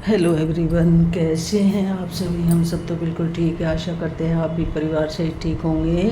Hello everyone, कैसे हैं आप सभी। हम सब तो बिल्कुल ठीक है। आशा करते हैं आप भी परिवार से ठीक होंगे।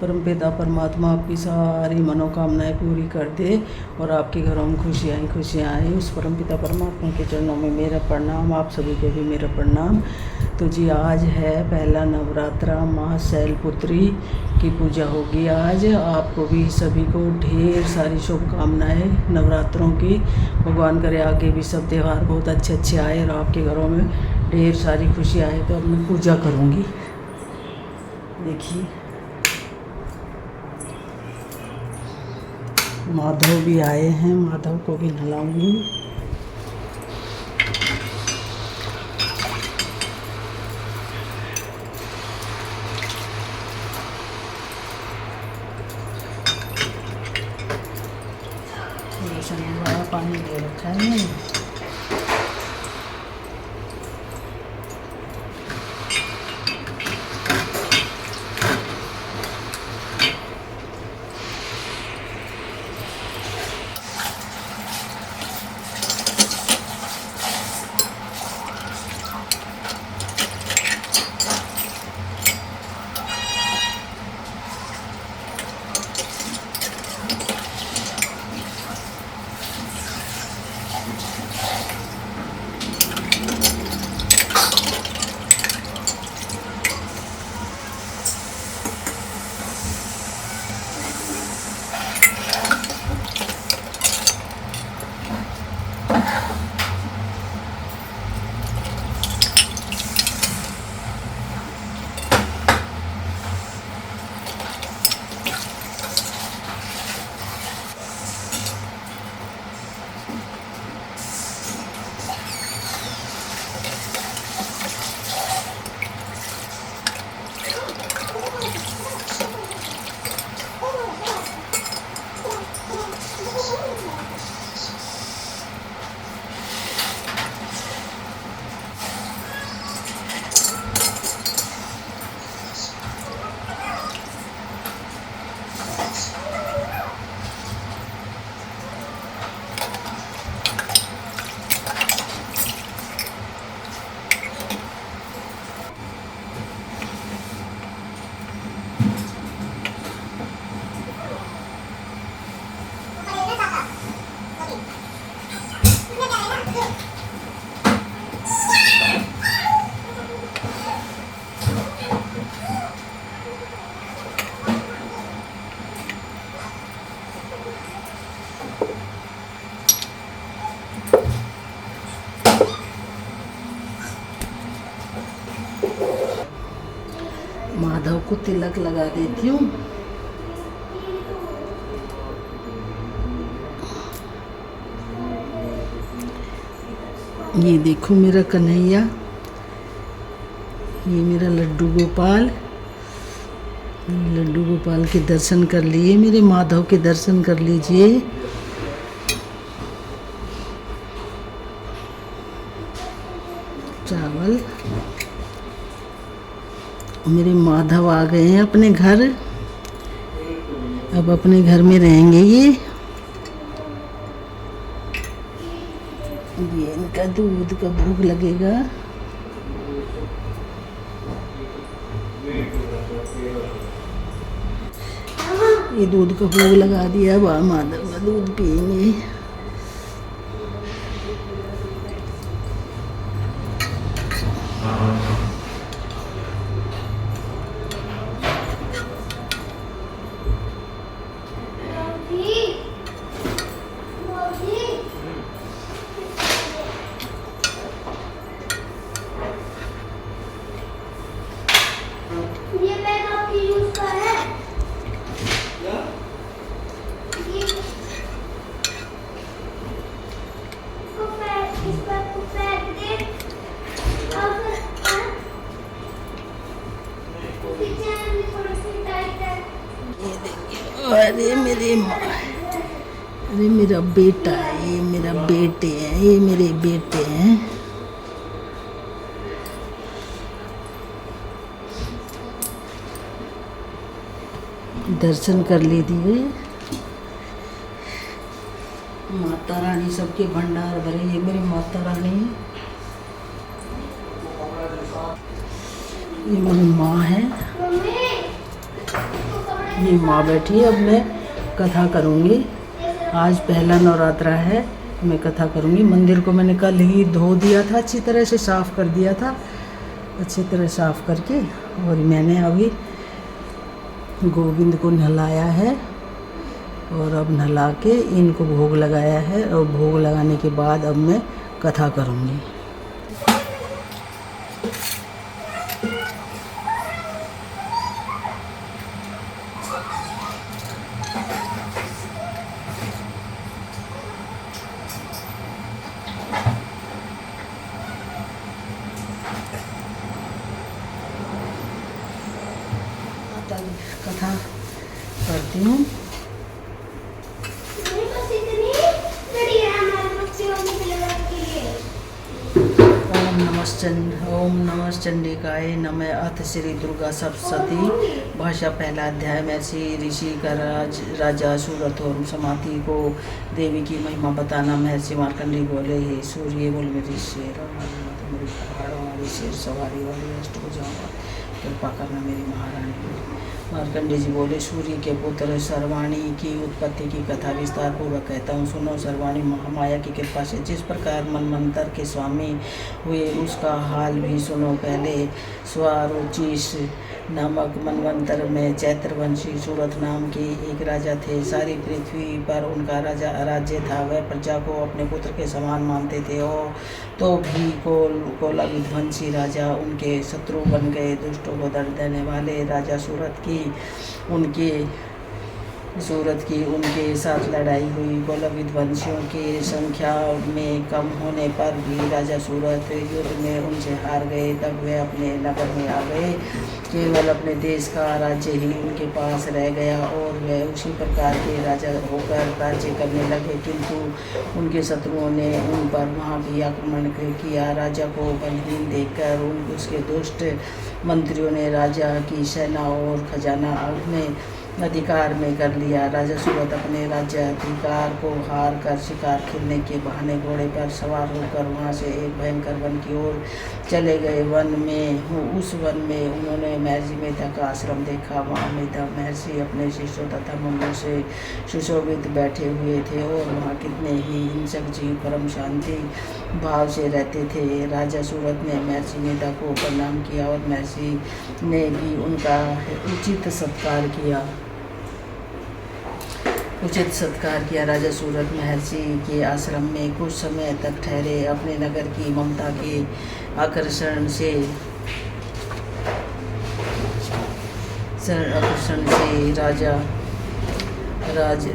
परमपिता परमात्मा आपकी सारी मनोकामनाएं पूरी कर दे और आपके घरों में खुशियाँ ही खुशियाँ आए। उस परमपिता परमात्मा के चरणों में मेरा प्रणाम, आप सभी को भी मेरा प्रणाम। तो जी आज है पहला नवरात्रा, माँ शैलपुत्री की पूजा होगी आज। आपको भी सभी को ढेर सारी शुभकामनाएं नवरात्रों की। भगवान करे आगे भी सब त्यौहार बहुत अच्छे अच्छे आए और आपके घरों में ढेर सारी खुशी आए। तो अब मैं पूजा करूँगी। देखिए माधव भी आए हैं, माधव को भी नहलाऊंगी। बड़ा पानी दे रखा है मैंने। माधव को तिलक लगा देती हूँ। ये देखो मेरा कन्हैया, ये मेरा लड्डू गोपाल। लड्डू गोपाल के दर्शन कर लिए, मेरे माधव के दर्शन कर लीजिए। चावल, मेरे माधव आ गए हैं अपने घर। अब अपने घर में रहेंगे ये इनका दूध का भूख लगेगा। ये दूध का भोग लगा दिया। अब माधव का दूध पिएंगे। ये बैग आपकी यूज का है? इस बैग को फेंक दे। थोड़ी सी टाइट है। ये देखिए, अरे अरे मेरा बेटा है, ये मेरा बेटे हैं, ये मेरे बेटे हैं। दर्शन कर लीजिए। माता रानी सबके भंडार भरे। ये मेरी माता रानी ये मेरी माँ है, मम्मी ये माँ बैठी है। अब मैं कथा करूँगी। आज पहला नवरात्रा है, मैं कथा करूँगी। मंदिर को मैंने कल ही धो दिया था, अच्छी तरह से साफ़ कर दिया था, अच्छी तरह साफ़ करके। और मैंने अभी गोविंद को नहलाया है और अब नहला के इनको भोग लगाया है। और भोग लगाने के बाद अब मैं कथा करूँगी। कथा करती हूँ। मेरे पास इतनी बड़ी है हमारे बच्चों के सिलेबस के लिए। ओम नमः चंडिकाय नमः। अथ श्री दुर्गा सप्तशती भाषा पहला अध्याय में श्री ऋषि का राजा सूरत और समाधि को देवी की महिमा बताना। महर्षि मार्कंडेय बोले, हे सूर्य बोल मेरी शेर मेरी पहाड़ों वाली शेर सवारी वाली अष्टभुजाओं कृपा करना मेरी महारानी। मार्कंडेय जी बोले, सूर्य के पुत्र सर्वाणी की उत्पत्ति की कथा विस्तार पूर्वक कहता हूँ, सुनो। सर्वाणी महामाया की कृपा से जिस प्रकार मनमंत्र के स्वामी हुए उसका हाल भी सुनो। पहले स्वारोचिष नामक मनवंतर में चैत्रवंशी सूरत नाम के एक राजा थे। सारी पृथ्वी पर उनका राज्य था। वह प्रजा को अपने पुत्र के समान मानते थे और तो भी कोला विध्वंसी राजा उनके शत्रु बन गए। दुष्टों को दर्द देने वाले राजा सूरत की उनके साथ लड़ाई हुई। कोला विध्वंसियों की संख्या में कम होने पर भी राजा सूरत युद्ध में उनसे हार गए। तब वे अपने नगर में आ गए। केवल अपने देश का राज्य ही उनके पास रह गया और वे उसी प्रकार के राजा होकर राज्य करने लगे। किंतु उनके शत्रुओं ने उन पर वहाँ भी आक्रमण किया। राजा को बलहीन देखकर उसके दुष्ट मंत्रियों ने राजा की सेना और खजाना अपने अधिकार में कर लिया। राजा सूरत अपने राज्याधिकार को हार कर शिकार खेलने के बहाने घोड़े पर सवार होकर वहाँ से एक भयंकर वन की ओर चले गए। उस वन में उन्होंने महर्षि मेधा का आश्रम देखा। वहाँ मेधा महर्षि अपने शिष्यों तथा मुनियों से सुशोभित बैठे हुए थे और वहाँ कितने ही हिंसक जीव परम शांति भाव से रहते थे। राजा सूरत ने महर्षि मेधा को प्रणाम किया और महर्षि ने भी उनका उचित सत्कार किया। राजा सूरत महर्षि के आश्रम में कुछ समय तक ठहरे। अपने नगर की ममता के आकर्षण से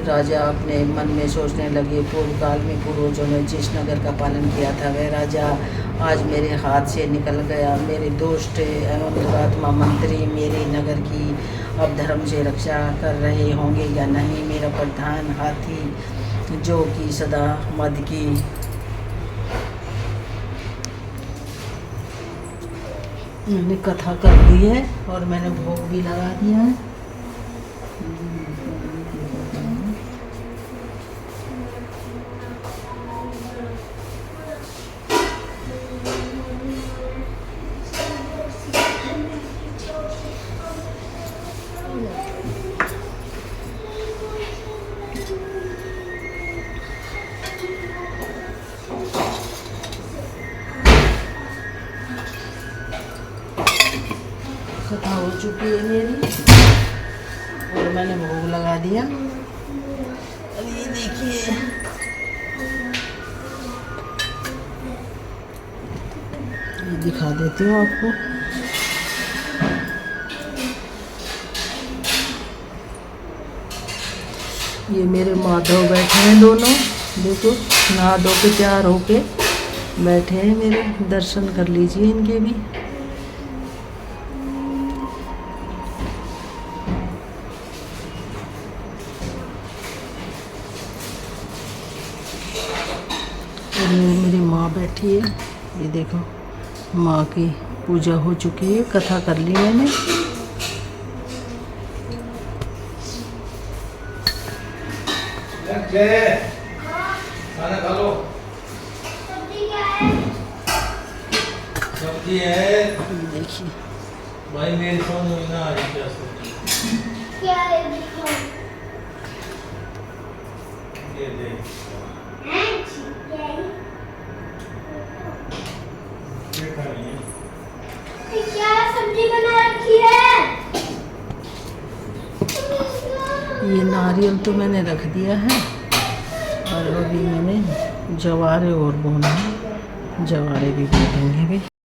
राजा अपने मन में सोचने लगे, पूर्व काल में पूर्वजों ने जिस नगर का पालन किया था वह राजा आज मेरे हाथ से निकल गया। मेरे दुष्ट एवं दुरात्मा मंत्री मेरे नगर की अब धर्म से रक्षा कर रहे होंगे या नहीं। मेरा प्रधान हाथी जो कि सदा मद की मैंने कथा कर दी है और मैंने भोग भी लगा दिया है। कथा हो चुकी है मेरी और मैंने भोग लगा दिया। अब ये देखिए, ये दिखा देती हूँ आपको। ये मेरे माधव बैठे हैं दोनों, देखो नहा धो के तैयार होके बैठे हैं मेरे। दर्शन कर लीजिए इनके भी। और मेरी माँ बैठी है, ये देखो माँ की पूजा हो चुकी है। कथा कर ली मैंने। खाना खा लो। सब्जी क्या है? सब्जी है। देखिए भाई मेरी समझ में ना आ रही क्या सोची। क्या है दिखाओ। ये देख हैं क्या है देखा नहीं है। ये क्या सब्जी बना रखी है। ये नारियल तो मैंने रख दिया है और अभी मैंने जवारे और बोना है, जवारे भी भूनेंगे भी।